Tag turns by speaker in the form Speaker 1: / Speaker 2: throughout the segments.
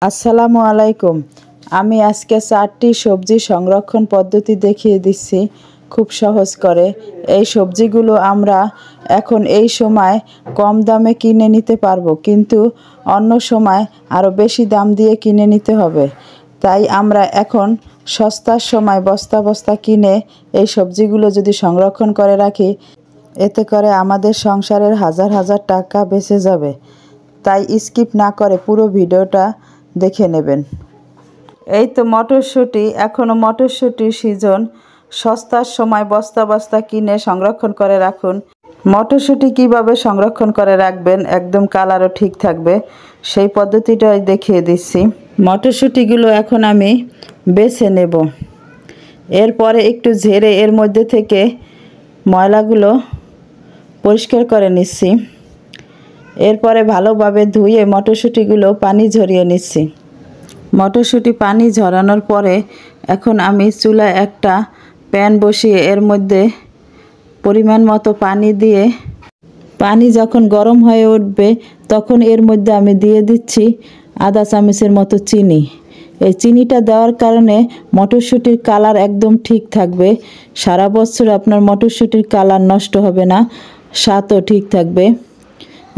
Speaker 1: আসসালামু আলাইকুম। আমি আজকে 4টি সবজি সংরক্ষণ পদ্ধতি দেখিয়ে দিচ্ছি খুব সহজ করে। এই সবজিগুলো আমরা এখন এই সময় কম দামে কিনে নিতে পারবো, কিন্তু অন্য সময় আরও বেশি দাম দিয়ে কিনে নিতে হবে। তাই আমরা এখন সস্তার সময় বস্তা বস্তা কিনে এই সবজিগুলো যদি সংরক্ষণ করে রাখি, এতে করে আমাদের সংসারের হাজার হাজার টাকা বেঁচে যাবে। তাই স্কিপ না করে পুরো ভিডিওটা দেখে নেবেন। এই তো মটরশুঁটি, এখনও মটরশুঁটির সিজন। সস্তার সময় বস্তা বস্তা কিনে সংরক্ষণ করে রাখুন। মটরশুঁটি কিভাবে সংরক্ষণ করে রাখবেন একদম কালারও ঠিক থাকবে, সেই পদ্ধতিটাই দেখিয়ে দিচ্ছি। মটরশুঁটিগুলো এখন আমি বেছে নেব। এরপরে একটু ঝেড়ে এর মধ্যে থেকে ময়লাগুলো পরিষ্কার করে নিচ্ছি। এরপরে ভালোভাবে ধুয়ে মটরশুঁটিগুলো পানি ঝরিয়ে নিচ্ছি। মটরশুঁটি পানি ঝরানোর পরে এখন আমি চুলায় একটা প্যান বসিয়ে এর মধ্যে পরিমাণ মতো পানি দিয়ে, পানি যখন গরম হয়ে উঠবে তখন এর মধ্যে আমি দিয়ে দিচ্ছি আধা চামচের মতো চিনি। এই চিনিটা দেওয়ার কারণে মটরশুঁটির কালার একদম ঠিক থাকবে। সারা বছর আপনার মটরশুঁটির কালার নষ্ট হবে না, স্বাদও ঠিক থাকবে।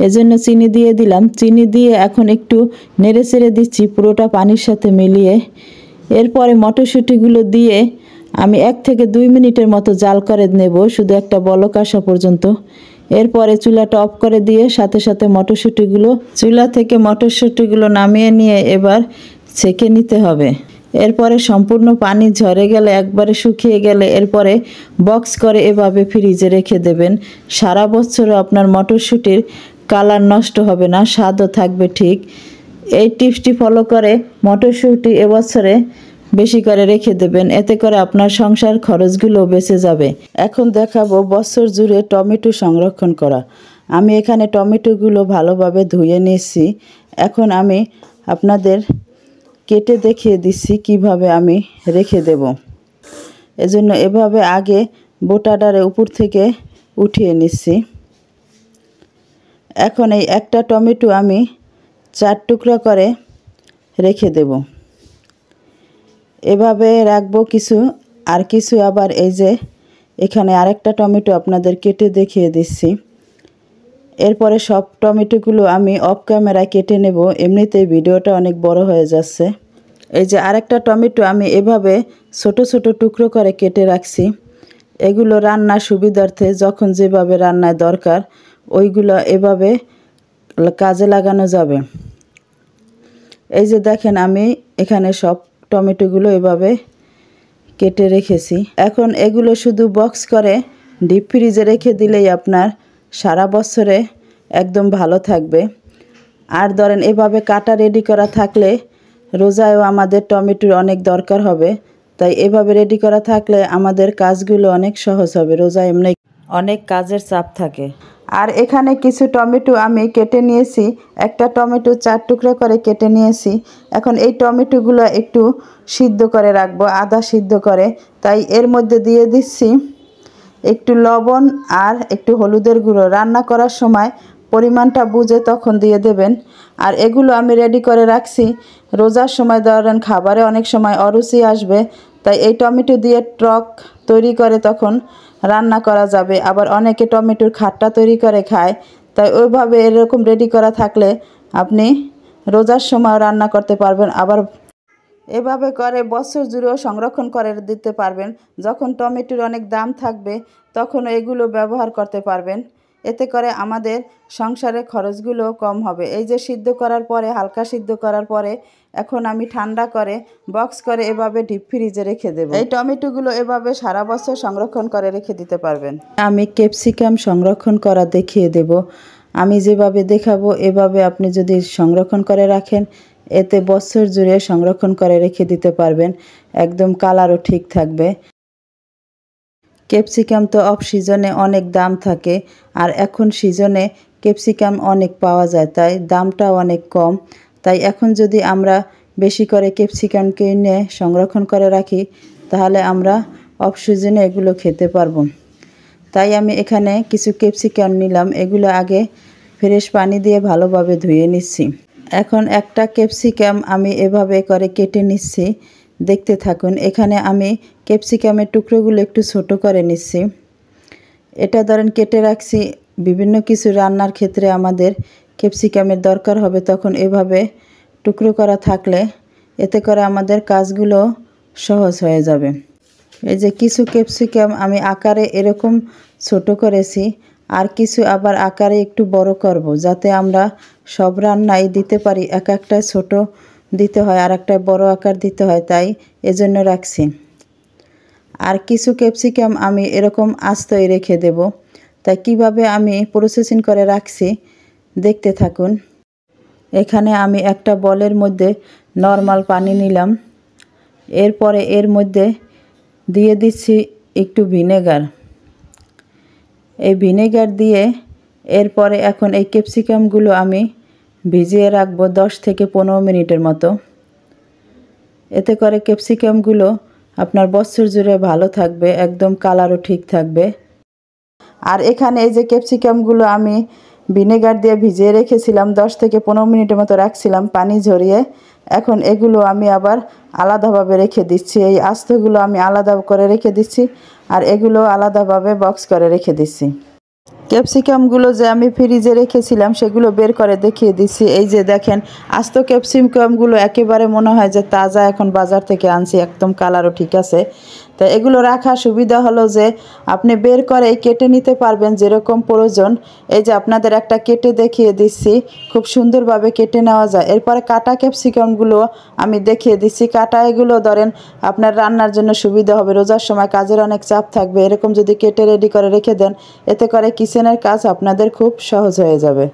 Speaker 1: এজন্য চিনি দিয়ে দিলাম। চিনি দিয়ে এখন একটু নেড়ে চেড়ে দিচ্ছি পুরোটা পানির সাথে মিলিয়ে। এরপরে মটরশুঁটিগুলো দিয়ে আমি 1 থেকে 2 মিনিটের মতো জাল করে নেব, শুধু একটা বলক আসা পর্যন্ত। এরপরে চুলাটা অফ করে দিয়ে সাথে সাথে চুলা থেকে মটরশুঁটিগুলো নামিয়ে নিয়ে এবার ছেঁকে নিতে হবে। এরপরে সম্পূর্ণ পানি ঝরে গেলে, একবারে শুকিয়ে গেলে এরপরে বক্স করে এভাবে ফ্রিজে রেখে দেবেন। সারা বছরও আপনার মটরশুঁটির কালার নষ্ট হবে না, স্বাদও থাকবে ঠিক। এই টিপসটি ফলো করে মটরশুঁটি এবছরে বেশি করে রেখে দেবেন, এতে করে আপনার সংসার খরচগুলো বেঁচে যাবে। এখন দেখাবো বছর জুড়ে টমেটো সংরক্ষণ করা। আমি এখানে টমেটোগুলো ভালোভাবে ধুয়ে নিয়েছি। এখন আমি আপনাদের কেটে দেখিয়ে দিচ্ছি কিভাবে আমি রেখে দেব। এজন্য এভাবে আগে বোটাটারে উপর থেকে উঠিয়ে নিচ্ছি। এখন এই একটা টমেটো আমি 4 টুকরা করে রেখে দেব। এভাবে রাখবো কিছু, আর কিছু আবার এই যে এখানে আরেকটা টমেটো আপনাদের কেটে দেখিয়ে দিচ্ছি। এরপরে সব টমেটোগুলো আমি অফ ক্যামেরায় কেটে নেব, এমনিতেই ভিডিওটা অনেক বড় হয়ে যাচ্ছে। এই যে আরেকটা টমেটো আমি এভাবে ছোট ছোট টুকরো করে কেটে রাখছি। এগুলো রান্নার সুবিধার্থে যখন যেভাবে রান্নায় দরকার ওইগুলো এভাবে কাজে লাগানো যাবে। এই যে দেখেন আমি এখানে সব টমেটোগুলো এভাবে কেটে রেখেছি। এখন এগুলো শুধু বক্স করে ডিপ ফ্রিজে রেখে দিলেই আপনার সারা বছরে একদম ভালো থাকবে। আর ধরেন এভাবে কাটা রেডি করা থাকলে রোজায়ও আমাদের টমেটোর অনেক দরকার হবে, তাই এভাবে রেডি করা থাকলে আমাদের কাজগুলো অনেক সহজ হবে। রোজায় এমনি অনেক কাজের চাপ থাকে। আর এখানে কিছু টমেটো আমি কেটে নিয়েছি, একটা টমেটো 4 টুকরা করে কেটে নিয়েছি। এখন এই টমেটোগুলো একটু সিদ্ধ করে রাখবো, আধা সিদ্ধ করে। তাই এর মধ্যে দিয়ে দিচ্ছি একটু লবণ আর একটু হলুদের গুঁড়ো। রান্না করার সময় পরিমাণটা বুঝে তখন দিয়ে দেবেন। আর এগুলো আমি রেডি করে রাখছি, রোজার সময় ধরেন খাবারে অনেক সময় অরুচি আসবে, তাই এই টমেটো দিয়ে টক তৈরি করে তখন রান্না করা যাবে। আবার অনেকে টমেটোর খাট্টা তৈরি করে খায়, তাই ওইভাবে এরকম রেডি করা থাকলে আপনি রোজার সময় রান্না করতে পারবেন। আবার এভাবে করে বছর জুড়েও সংরক্ষণ করে দিতে পারবেন। যখন টমেটোর অনেক দাম থাকবে তখন এগুলো ব্যবহার করতে পারবেন। এতে করে আমাদের সংসারের খরচগুলো কম হবে। এই যে সিদ্ধ করার পরে, হালকা সিদ্ধ করার পরে এখন আমি ঠান্ডা করে বক্স করে এভাবে ডিপ ফ্রিজে রেখে দেব। এই টমেটোগুলো এভাবে সারা বছর সংরক্ষণ করে রেখে দিতে পারবেন। আমি ক্যাপসিকাম সংরক্ষণ করা দেখিয়ে দেব। আমি যেভাবে দেখাবো এভাবে আপনি যদি সংরক্ষণ করে রাখেন, এতে বছর জুড়ে সংরক্ষণ করে রেখে দিতে পারবেন, একদম কালারও ঠিক থাকবে। ক্যাপসিকাম তো অফ সিজনে অনেক দাম থাকে, আর এখন সিজনে ক্যাপসিকাম অনেক পাওয়া যায়, তাই দামটাও অনেক কম। তাই এখন যদি আমরা বেশি করে ক্যাপসিকাম কিনে সংরক্ষণ করে রাখি তাহলে আমরা অফ সিজনে এগুলো খেতে পারবো। তাই আমি এখানে কিছু ক্যাপসিকাম নিলাম, এগুলো আগে ফ্রেশ পানি দিয়ে ভালোভাবে ধুয়ে নিচ্ছি। এখন একটা ক্যাপসিকাম আমি এভাবে করে কেটে নিচ্ছি, দেখতে থাকুন। এখানে আমি ক্যাপসিকামের টুকরোগুলো একটু ছোট করে নিচ্ছি। এটা ধরেন কেটে রাখছি, বিভিন্ন কিছু রান্নার ক্ষেত্রে আমাদের ক্যাপসিকামের দরকার হবে, তখন এভাবে টুকরো করা থাকলে এতে করে আমাদের কাজগুলো সহজ হয়ে যাবে। এই যে কিছু ক্যাপসিকাম আমি আকারে এরকম ছোট করেছি, আর কিছু আবার আকারে একটু বড় করব, যাতে আমরা সব রান্নায় দিতে পারি। এক একটা ছোট দিতে হয় আর একটা বড় আকার দিতে হয়, তাই এজন্য রাখছি। আর কিছু ক্যাপসিকাম আমি এরকম আস্তই রেখে দেব। তাই কিভাবে আমি প্রসেসিং করে রাখছি দেখতে থাকুন। এখানে আমি একটা বলের মধ্যে নর্মাল পানি নিলাম, এরপরে এর মধ্যে দিয়ে দিচ্ছি একটু ভিনেগার। এই ভিনেগার দিয়ে এরপরে এখন এই ক্যাপসিকামগুলো আমি ভিজিয়ে রাখবো 10 থেকে 15 মিনিটের মতো। এতে করে ক্যাপসিকামগুলো আপনার বছর জুড়ে ভালো থাকবে, একদম কালারও ঠিক থাকবে। আর এখানে এই যে ক্যাপসিকামগুলো আমি ভিনেগার দিয়ে ভিজিয়ে রেখেছিলাম, 10 থেকে 15 মিনিটের মতো রাখছিলাম পানি ঝরিয়ে। এখন এগুলো আমি আবার আলাদাভাবে রেখে দিচ্ছি। এই আস্তগুলো আমি আলাদা করে রেখে দিচ্ছি, আর এগুলো আলাদাভাবে বক্স করে রেখে দিচ্ছি। ক্যাপসিকামগুলো যে আমি ফ্রিজে রেখেছিলাম সেগুলো বের করে দেখিয়ে দিচ্ছি। এই যে দেখেন, আস্ত ক্যাপসিকামগুলো একেবারে মনে হয় যে তাজা, এখন বাজার থেকে আনছি, একদম কালারও ঠিক আছে। তো এগুলো রাখার সুবিধা হলো যে আপনি বের করে কেটে নিতে পারবেন যেরকম প্রয়োজন। এই যে আপনাদের একটা কেটে দেখিয়ে দিচ্ছি, খুব সুন্দরভাবে কেটে নেওয়া যায়। এরপরে কাটা ক্যাপসিকামগুলো আমি দেখিয়ে দিচ্ছি। কাটা এগুলো ধরেন আপনার রান্নার জন্য সুবিধা হবে, রোজার সময় কাজের অনেক চাপ থাকবে, এরকম যদি কেটে রেডি করে রেখে দেন, এতে করে কিচেনের কাজ আপনাদের খুব সহজ হয়ে যাবে।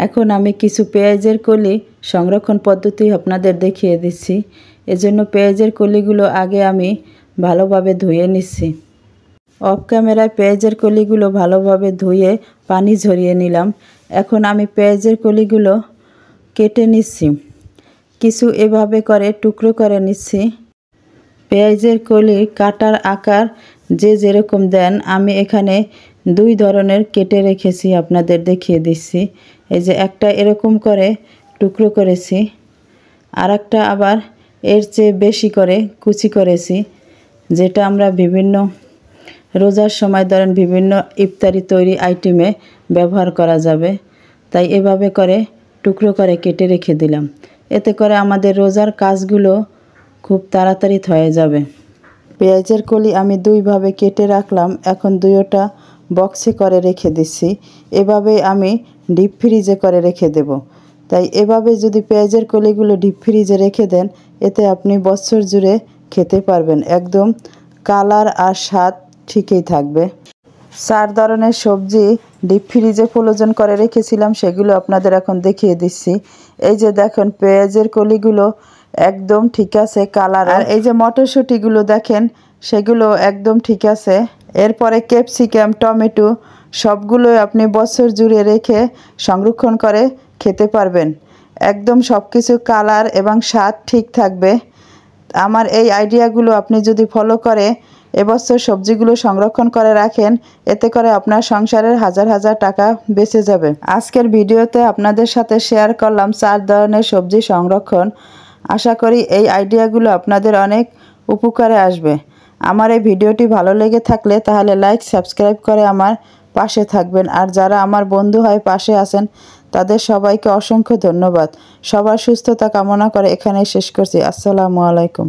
Speaker 1: এখন আমি কিছু পেঁয়াজের কলি সংরক্ষণ পদ্ধতি আপনাদের দেখিয়ে দিচ্ছি। এজন্য পেঁয়াজের কলিগুলো আগে আমি ভালোভাবে ধুয়ে নিচ্ছি। অফ ক্যামেরায় পেঁয়াজের কলিগুলো ভালোভাবে ধুয়ে পানি ঝরিয়ে নিলাম। এখন আমি পেঁয়াজের কলিগুলো কেটে নিচ্ছি, কিছু এভাবে করে টুকরো করে নিচ্ছি। পেঁয়াজের কলি কাটার আকার যে যেরকম দেন, আমি এখানে 2 ধরনের কেটে রেখেছি, আপনাদের দেখিয়ে দিচ্ছি। এই যে একটা এরকম করে টুকরো করেছি, আর একটা আবার এর চেয়ে বেশি করে কুচি করেছি, যেটা আমরা বিভিন্ন রোজার সময় ধরেন বিভিন্ন ইফতারি তৈরি আইটেমে ব্যবহার করা যাবে। তাই এভাবে করে টুকরো করে কেটে রেখে দিলাম, এতে করে আমাদের রোজার কাজগুলো খুব তাড়াতাড়ি হয়ে যাবে। পেঁয়াজের কলি আমি 2 ভাবে কেটে রাখলাম, এখন 2টা বক্সে করে রেখে দিচ্ছি। এভাবেই আমি ডিপ ফ্রিজে করে রেখে দেব। তাই এভাবে যদি পেঁয়াজের কলিগুলো ডিপ ফ্রিজে রেখে দেন, এতে আপনি বছর জুড়ে খেতে পারবেন, একদম কালার আর স্বাদ ঠিকই থাকবে। 4 ধরনের সবজি ডিপ ফ্রিজে ফ্রোজেন করে রেখেছিলাম, সেগুলো আপনাদের এখন দেখিয়ে দিচ্ছি। এই যে দেখেন, পেঁয়াজের কলিগুলো একদম ঠিক আছে কালার, আর এই যে মটরশুঁটিগুলো দেখেন সেগুলো একদম ঠিক আছে। এরপরে ক্যাপসিকাম, টমেটো সবগুলোই আপনি বছর জুড়ে রেখে সংরক্ষণ করে খেতে পারবেন, একদম সব কিছু কালার এবং স্বাদ ঠিক থাকবে। আমার এই আইডিয়াগুলো আপনি যদি ফলো করে এবছর সবজিগুলো সংরক্ষণ করে রাখেন, এতে করে আপনার সংসারের হাজার হাজার টাকা বেঁচে যাবে। আজকের ভিডিওতে আপনাদের সাথে শেয়ার করলাম 4 ধরনের সবজি সংরক্ষণ। আশা করি এই আইডিয়াগুলো আপনাদের অনেক উপকারে আসবে। আমার এই ভিডিওটি ভালো লেগে থাকলে তাহলে লাইক, সাবস্ক্রাইব করে আমার পাশে থাকবেন। আর যারা আমার বন্ধু হয়ে পাশে আছেন তাদের সবাইকে অসংখ্য ধন্যবাদ। সবার সুস্থতা কামনা করে এখানেই শেষ করছি। আসসালামু আলাইকুম।